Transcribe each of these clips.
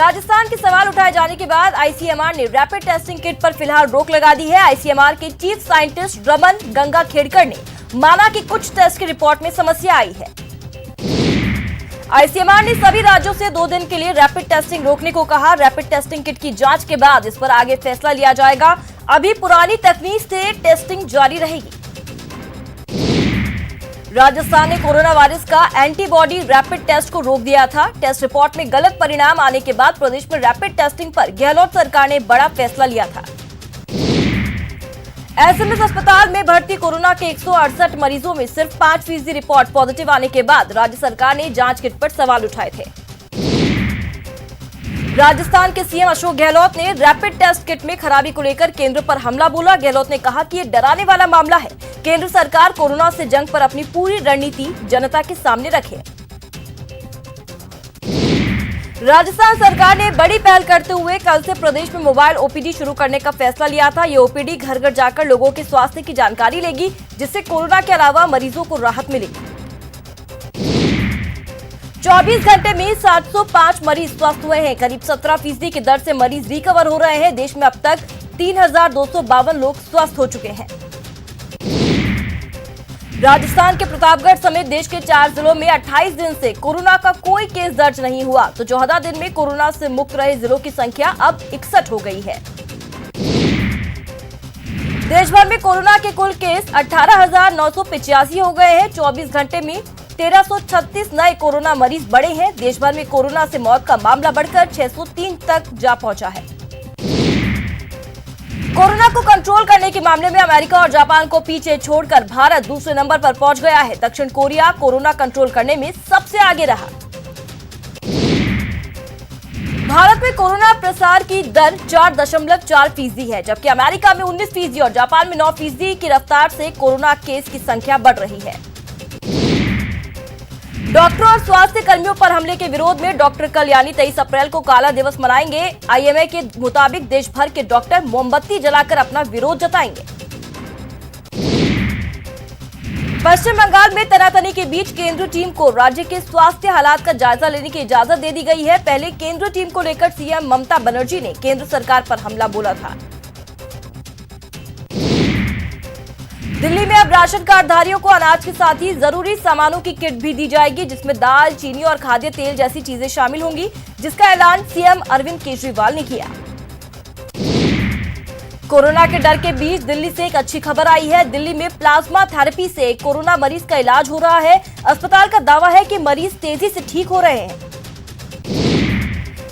राजस्थान के सवाल उठाए जाने के बाद आईसीएमआर ने रैपिड टेस्टिंग किट पर फिलहाल रोक लगा दी है। आईसीएमआर के चीफ साइंटिस्ट रमन गंगाखेड़कर ने माना कि कुछ टेस्ट की रिपोर्ट में समस्या आई है। आईसीएमआर ने सभी राज्यों से 2 दिन के लिए रैपिड टेस्टिंग रोकने को कहा। रैपिड टेस्टिंग किट की जांच के बाद इस पर आगे फैसला लिया जाएगा। अभी पुरानी तकनीक से टेस्टिंग जारी रहेगी। राजस्थान ने कोरोना वायरस का एंटीबॉडी रैपिड टेस्ट को रोक दिया था। टेस्ट रिपोर्ट में गलत परिणाम आने के बाद प्रदेश में रैपिड टेस्टिंग पर गहलोत सरकार ने बड़ा फैसला लिया था। एसएमएस अस्पताल में भर्ती कोरोना के 168 मरीजों में सिर्फ 5% रिपोर्ट पॉजिटिव आने के बाद राज्य सरकार ने जांच किट पर सवाल उठाए थे। राजस्थान के सीएम अशोक गहलोत ने रैपिड टेस्ट किट में खराबी को लेकर केंद्र पर हमला बोला। गहलोत ने कहा कि ये डराने वाला मामला है। केंद्र सरकार कोरोना से जंग पर अपनी पूरी रणनीति जनता के सामने रखे। राजस्थान सरकार ने बड़ी पहल करते हुए कल से प्रदेश में मोबाइल ओपीडी शुरू करने का फैसला लिया था। ये ओपीडी घर घर जाकर लोगों के स्वास्थ्य की जानकारी लेगी, जिससे कोरोना के अलावा मरीजों को राहत मिलेगी। 24 घंटे में 705 मरीज स्वस्थ हुए हैं। करीब 17% की दर से मरीज रिकवर हो रहे हैं। देश में अब तक 3252 लोग स्वस्थ हो चुके हैं। राजस्थान के प्रतापगढ़ समेत देश के 4 जिलों में 28 दिन से कोरोना का कोई केस दर्ज नहीं हुआ, तो 14 दिन में कोरोना से मुक्त रहे जिलों की संख्या अब 61 हो गई है। देश भर में कोरोना के कुल केस 18,985 हो गए हैं। 24 घंटे में 1336 नए कोरोना मरीज बढ़े हैं। देश भर में कोरोना से मौत का मामला बढ़कर 603 तक जा पहुंचा है। कोरोना को कंट्रोल करने के मामले में अमेरिका और जापान को पीछे छोड़कर भारत दूसरे नंबर पर पहुंच गया है। दक्षिण कोरिया कोरोना कंट्रोल करने में सबसे आगे रहा। भारत में कोरोना प्रसार की दर 4.4% है, जबकि अमेरिका में 19% और जापान में 9% की रफ्तार से कोरोना केस की संख्या बढ़ रही है। डॉक्टरों और स्वास्थ्य कर्मियों पर हमले के विरोध में डॉक्टर कल यानी 23 अप्रैल को काला दिवस मनाएंगे। आईएमए के मुताबिक देश भर के डॉक्टर मोमबत्ती जलाकर अपना विरोध जताएंगे। पश्चिम बंगाल में तनातनी के बीच केंद्रीय टीम को राज्य के स्वास्थ्य हालात का जायजा लेने की इजाजत दे दी गई है। पहले केंद्रीय टीम को लेकर सीएम ममता बनर्जी ने केंद्र सरकार पर हमला बोला था। दिल्ली में अब राशन कार्डधारियों को अनाज के साथ ही जरूरी सामानों की किट भी दी जाएगी, जिसमें दाल, चीनी और खाद्य तेल जैसी चीजें शामिल होंगी, जिसका ऐलान सीएम अरविंद केजरीवाल ने किया। कोरोना के डर के बीच दिल्ली से एक अच्छी खबर आई है। दिल्ली में प्लाज्मा थेरेपी से कोरोना मरीज का इलाज हो रहा है। अस्पताल का दावा है कि मरीज तेजी से ठीक हो रहे हैं।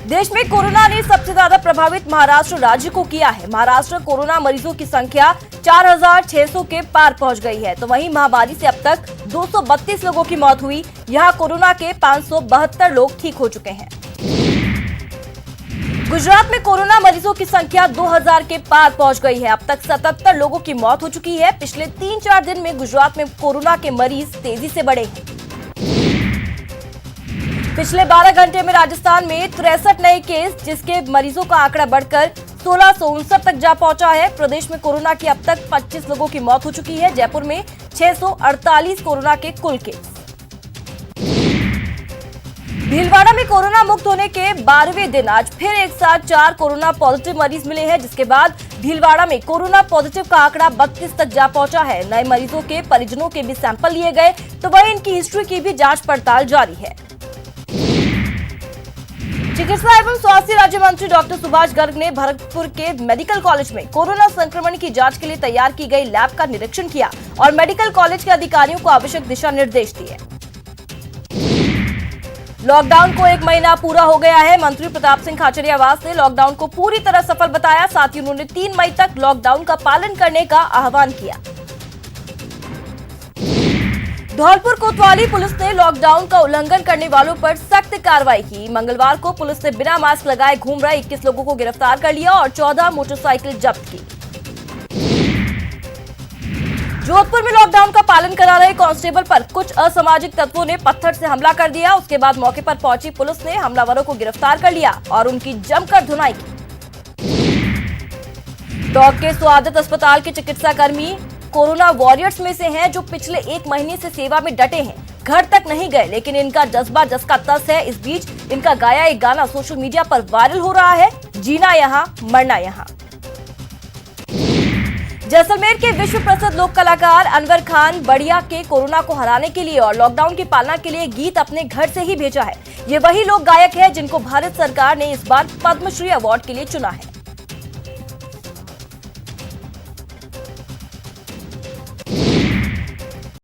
देश में कोरोना ने सबसे ज्यादा प्रभावित महाराष्ट्र राज्य को किया है। महाराष्ट्र कोरोना मरीजों की संख्या 4,600 के पार पहुंच गई है, तो वहीं महामारी से अब तक 232 लोगों की मौत हुई। यहां कोरोना के 572 लोग ठीक हो चुके हैं। गुजरात में कोरोना मरीजों की संख्या 2000 के पार पहुंच गई है। अब तक 77 लोगों की मौत हो चुकी है। पिछले 3-4 दिन में गुजरात में कोरोना के मरीज तेजी से बढ़े हैं। पिछले 12 घंटे में राजस्थान में 63 नए केस, जिसके मरीजों का आंकड़ा बढ़कर 1659 तक जा पहुंचा है। प्रदेश में कोरोना की अब तक 25 लोगों की मौत हो चुकी है। जयपुर में 648 कोरोना के कुल केस। भीलवाड़ा में कोरोना मुक्त होने के 12वें दिन आज फिर एक साथ 4 कोरोना पॉजिटिव मरीज मिले हैं, जिसके बाद भीलवाड़ा में कोरोना पॉजिटिव का आंकड़ा 32 तक जा पहुंचा है। नए मरीजों के परिजनों के भी सैंपल लिए गए, तो वहीं इनकी हिस्ट्री की भी जांच पड़ताल जारी है। चिकित्सा एवं स्वास्थ्य राज्य मंत्री डॉक्टर सुभाष गर्ग ने भरतपुर के मेडिकल कॉलेज में कोरोना संक्रमण की जांच के लिए तैयार की गई लैब का निरीक्षण किया और मेडिकल कॉलेज के अधिकारियों को आवश्यक दिशा निर्देश दिए। लॉकडाउन को 1 महीना पूरा हो गया है। मंत्री प्रताप सिंह खाचरियावास ने लॉकडाउन को पूरी तरह सफल बताया। साथ ही उन्होंने 3 मई तक लॉकडाउन का पालन करने का आह्वान किया। धौलपुर कोतवाली पुलिस ने लॉकडाउन का उल्लंघन करने वालों पर सख्त कार्रवाई की। मंगलवार को पुलिस ने बिना मास्क लगाए घूम रहे 21 लोगों को गिरफ्तार कर लिया और 14 मोटरसाइकिल जब्त की। जोधपुर में लॉकडाउन का पालन करा रहे कांस्टेबल पर कुछ असामाजिक तत्वों ने पत्थर से हमला कर दिया। उसके बाद मौके पर पहुंची पुलिस ने हमलावरों को गिरफ्तार कर लिया और उनकी जमकर धुनाई की। टोंक के स्वागत अस्पताल के चिकित्सा कर्मी कोरोना वॉरियर्स में से हैं जो पिछले 1 महीने से सेवा में डटे हैं। घर तक नहीं गए, लेकिन इनका जज्बा जस का तस है। इस बीच इनका गाया एक गाना सोशल मीडिया पर वायरल हो रहा है, जीना यहाँ मरना यहाँ। जैसलमेर के विश्व प्रसिद्ध लोक कलाकार अनवर खान बढ़िया के कोरोना को हराने के लिए और लॉकडाउन की पालना के लिए गीत अपने घर से ही भेजा है। ये वही लोक गायक है जिनको भारत सरकार ने इस बार पद्मश्री अवार्ड के लिए चुना है।